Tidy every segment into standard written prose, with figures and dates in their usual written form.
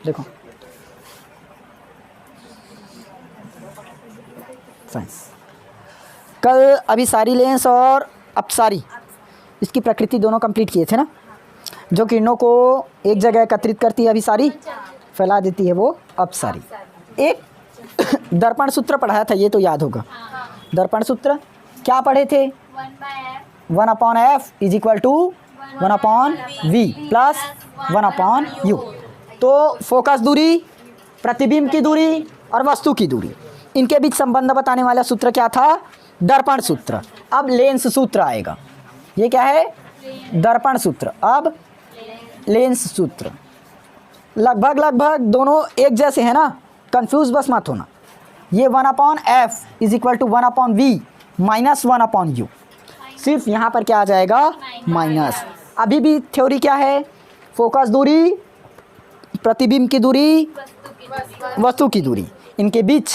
देखो साइंस, कल अभिसारी लेंस और अपसारी इसकी प्रकृति दोनों कंप्लीट किए थे ना। जो किरणों को एक जगह एकत्रित करती है अभिसारी, फैला देती है वो अपसारी। एक दर्पण सूत्र पढ़ाया था, ये तो याद होगा। दर्पण सूत्र क्या पढ़े थे? 1/f is equal to 1/v plus 1/u। तो फोकस दूरी, प्रतिबिंब की दूरी और वस्तु की दूरी, इनके बीच संबंध बताने वाला सूत्र क्या था? दर्पण सूत्र। अब लेंस सूत्र आएगा। ये क्या है? दर्पण सूत्र। अब लेंस सूत्र। लगभग दोनों एक जैसे हैं ना, कंफ्यूज बस मत होना। ये 1/f is equal to 1/v minus 1/u। सिर्फ यहाँ पर क्या आ जाएगा? माइनस। अभी भी थ्योरी क्या है? फोकस दूरी, प्रतिबिंब की दूरी, वस्तु की दूरी, इनके बीच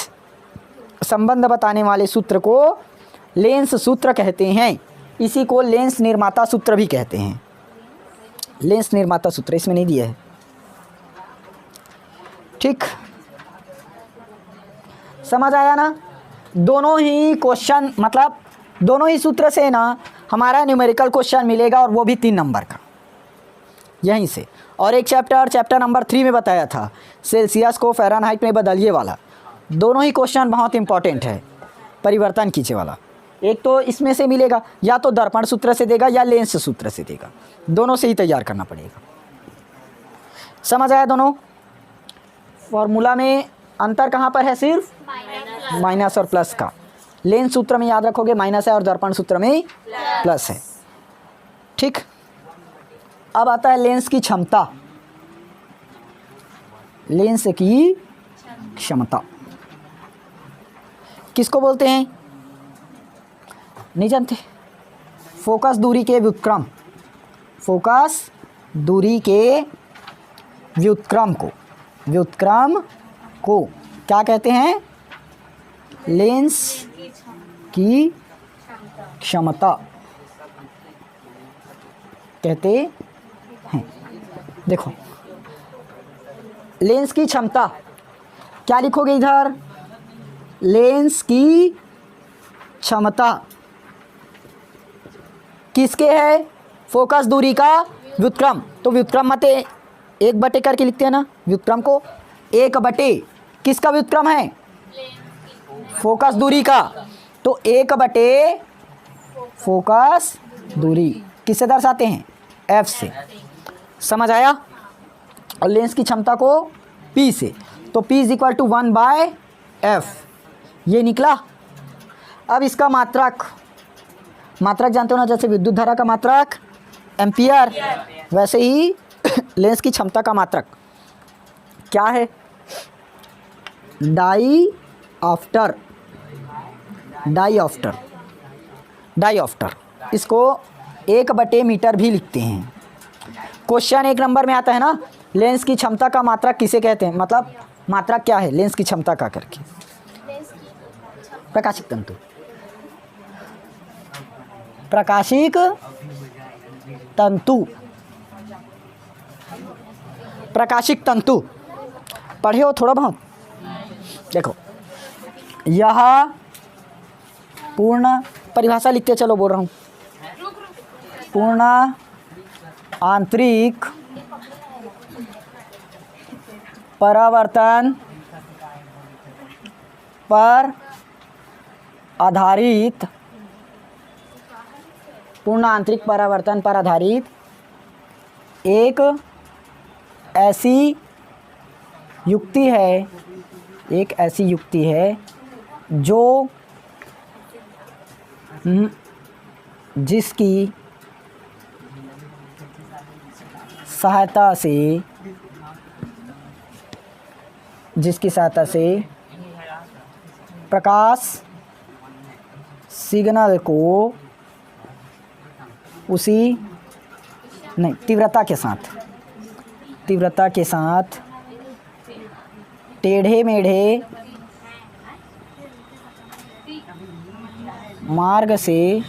संबंध बताने वाले सूत्र को लेंस सूत्र कहते हैं। इसी को लेंस निर्माता सूत्र भी कहते हैं। लेंस निर्माता सूत्र इसमें नहीं दिया है, ठीक? समझ आया ना? दोनों ही क्वेश्चन, मतलब दोनों ही सूत्र से ना हमारा न्यूमेरिकल क्वेश्चन मिलेगा, और वो भी 3 नंबर का यहीं से। और एक चैप्टर नंबर 3 में बताया था, सेल्सियस को फ़ारेनहाइट में बदलिए वाला। दोनों ही क्वेश्चन बहुत इंपॉर्टेंट है, परिवर्तन कीजिए वाला। एक तो इसमें से मिलेगा, या तो दर्पण सूत्र से देगा या लेंस सूत्र से देगा, दोनों से ही तैयार करना पड़ेगा। समझ आया? दोनों फॉर्मूला में अंतर कहाँ पर है? सिर्फ माइनस और प्लस का। लेंस सूत्र में याद रखोगे माइनस है और दर्पण सूत्र में प्लस है, ठीक? अब आता है लेंस की क्षमता। लेंस की क्षमता किसको बोलते हैं? नहीं जानते? फोकस दूरी के व्युत्क्रम, फोकस दूरी के व्युत्क्रम को क्या कहते हैं? लेंस की क्षमता कहते हैं। देखो लेंस की क्षमता क्या लिखोगे इधर? लेंस की क्षमता किसके है? फोकस दूरी का व्युत्क्रम। तो व्युत्क्रम मत 1/, करके लिखते हैं ना व्युत्क्रम को। 1/, किसका व्युत्क्रम है? फोकस दूरी का। तो 1/, फोकस दूरी किससे दर्शाते हैं? f से। समझ आया? और लेंस की क्षमता को p से, तो p is equal to 1/f, ये निकला। अब इसका मात्रक जानते हो ना, जैसे विद्युत धारा का मात्रक एम्पियर, वैसे ही लेंस की क्षमता का मात्रक क्या है? डाईऑप्टर। इसको 1/, मीटर भी लिखते हैं। क्वेश्चन 1 नंबर में आता है ना, लेंस की क्षमता का मात्रक किसे कहते हैं? मतलब मात्रक क्या है लेंस की क्षमता का करके? प्रकाशिक तंतु। प्रकाशिक तंतु पढ़े हो थोड़ा बहुत? देखो यह पूर्ण परिभाषा लिखते चलो, बोल रहा हूँ। पूर्ण आंतरिक परावर्तन पर आधारित, पूर्ण आंतरिक परावर्तन पर आधारित एक ऐसी युक्ति है जो जिसकी सहायता से प्रकाश सिग्नल को उसी तीव्रता के साथ टेढ़े मेढ़े मार्ग से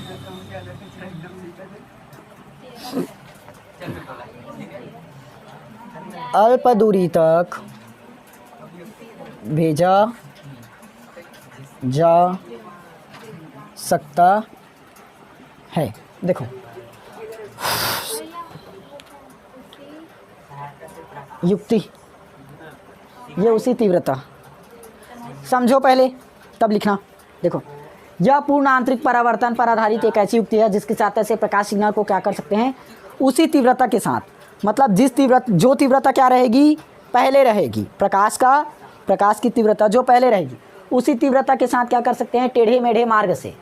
अल्प दूरी तक भेजा जा सकता है। देखो युक्ति, ये उसी तीव्रता, समझो पहले तब लिखना। देखो यह पूर्ण आंतरिक परावर्तन पर आधारित एक ऐसी युक्ति है जिसके साथ ऐसे प्रकाश सिग्नल को क्या कर सकते हैं, उसी तीव्रता के साथ, मतलब जो तीव्रता क्या रहेगी, पहले रहेगी, प्रकाश की तीव्रता जो पहले रहेगी उसी तीव्रता के साथ क्या कर सकते हैं, टेढ़े मेढ़े मार्ग से,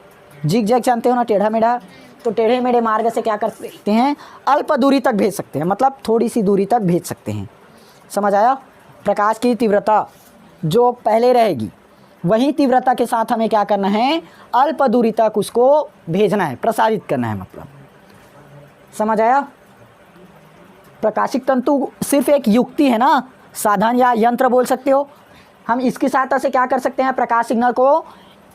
जिग जैग जानते हो ना, टेढ़ा मेढ़ा, तो टेढ़े मेढ़े मार्ग से क्या कर सकते हैं, अल्प दूरी तक भेज सकते हैं, मतलब थोड़ी सी दूरी तक भेज सकते हैं। समझ आया? प्रकाश की तीव्रता जो पहले रहेगी वही तीव्रता के साथ हमें क्या करना है, अल्प दूरी तक उसको भेजना है, प्रसारित करना है, मतलब समझ आया? प्रकाशिक तंतु सिर्फ एक युक्ति है ना, साधन या यंत्र बोल सकते हो। हम इसकी सहायता से क्या कर सकते हैं, प्रकाश सिग्नल को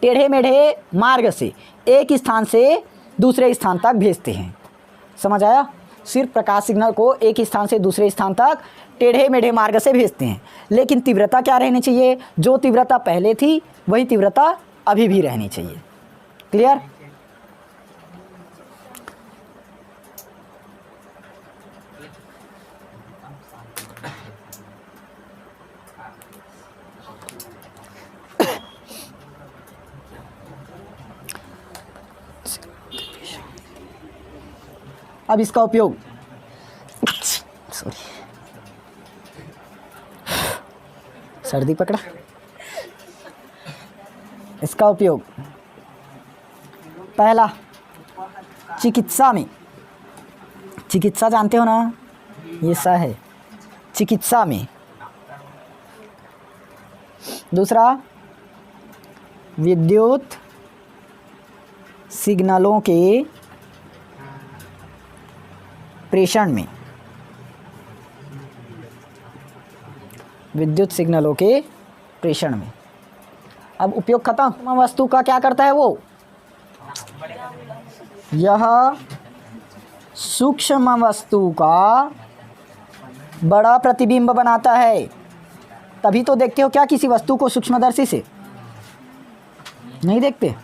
टेढ़े मेढ़े मार्ग से एक स्थान से दूसरे स्थान तक भेजते हैं। समझ आया? सिर्फ प्रकाश सिग्नल को एक स्थान से दूसरे स्थान तक टेढ़े मेढ़े मार्ग से भेजते हैं, लेकिन तीव्रता क्या रहनी चाहिए, जो तीव्रता पहले थी वही तीव्रता अभी भी रहनी चाहिए। क्लियर? अब इसका उपयोग, सॉरी सर्दी पकड़ा, इसका उपयोग पहला चिकित्सा में, चिकित्सा जानते हो ना, ये सा है चिकित्सा में। दूसरा विद्युत सिग्नलों के प्रेषण में, विद्युत सिग्नलों के प्रेषण में। अब उपयोग खत्म। वस्तु का क्या करता है वो, यह सूक्ष्म वस्तु का बड़ा प्रतिबिंब बनाता है। तभी तो देखते हो क्या किसी वस्तु को सूक्ष्मदर्शी से, नहीं देखते।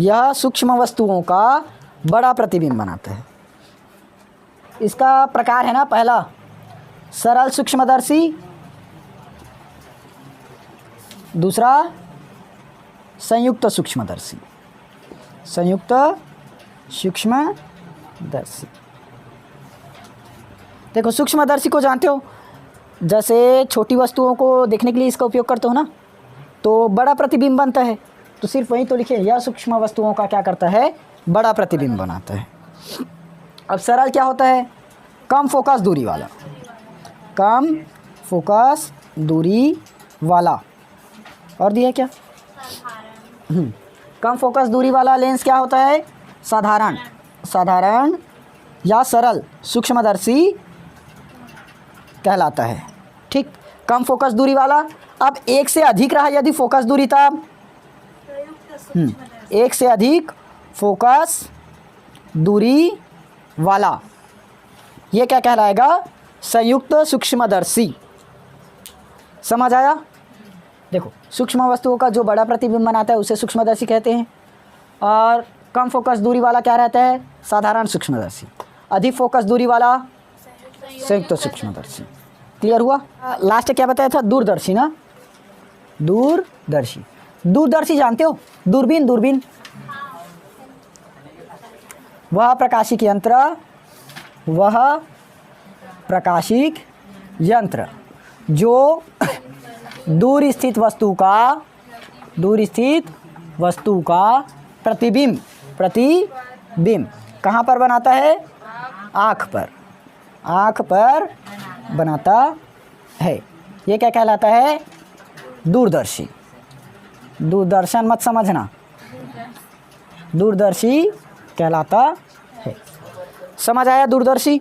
यह सूक्ष्म वस्तुओं का बड़ा प्रतिबिंब बनाता है। इसका प्रकार है ना, पहला सरल सूक्ष्मदर्शी, दूसरा संयुक्त सूक्ष्मदर्शी, संयुक्त सूक्ष्मदर्शी। देखो सूक्ष्मदर्शी को जानते हो, जैसे छोटी वस्तुओं को देखने के लिए इसका उपयोग करते हो ना, तो बड़ा प्रतिबिंब बनता है, तो सिर्फ वही तो लिखे, यह सूक्ष्म वस्तुओं का क्या करता है, बड़ा प्रतिबिंब बनाता है। अब सरल क्या होता है, कम फोकस दूरी वाला, कम फोकस दूरी वाला। और दिया क्या, कम फोकस दूरी वाला लेंस क्या होता है, साधारण, साधारण या सरल सूक्ष्मदर्शी कहलाता है। ठीक, कम फोकस दूरी वाला। अब एक से अधिक रहा यदि फोकस दूरी, तब एक से अधिक फोकस दूरी वाला, ये क्या कहलाएगा, संयुक्त सूक्ष्मदर्शी। समझ आया? देखो सूक्ष्म वस्तुओं का जो बड़ा प्रतिबिंब बनाता है उसे सूक्ष्मदर्शी कहते हैं, और कम फोकस दूरी वाला क्या रहता है, साधारण सूक्ष्मदर्शी। अधिक फोकस दूरी वाला संयुक्त सूक्ष्मदर्शी। क्लियर हुआ? लास्ट क्या बताया था, दूरदर्शी ना, दूरदर्शी। दूरदर्शी जानते हो, दूरबीन, दूरबीन, वह प्रकाशिक यंत्र, वह प्रकाशिक यंत्र जो दूर स्थित वस्तु का प्रतिबिंब कहाँ पर बनाता है, आँख पर बनाता है। ये क्या कहलाता है, दूरदर्शी। दूरदर्शन मत समझना, दूरदर्शी कहलाता है। समझ आया दूरदर्शी?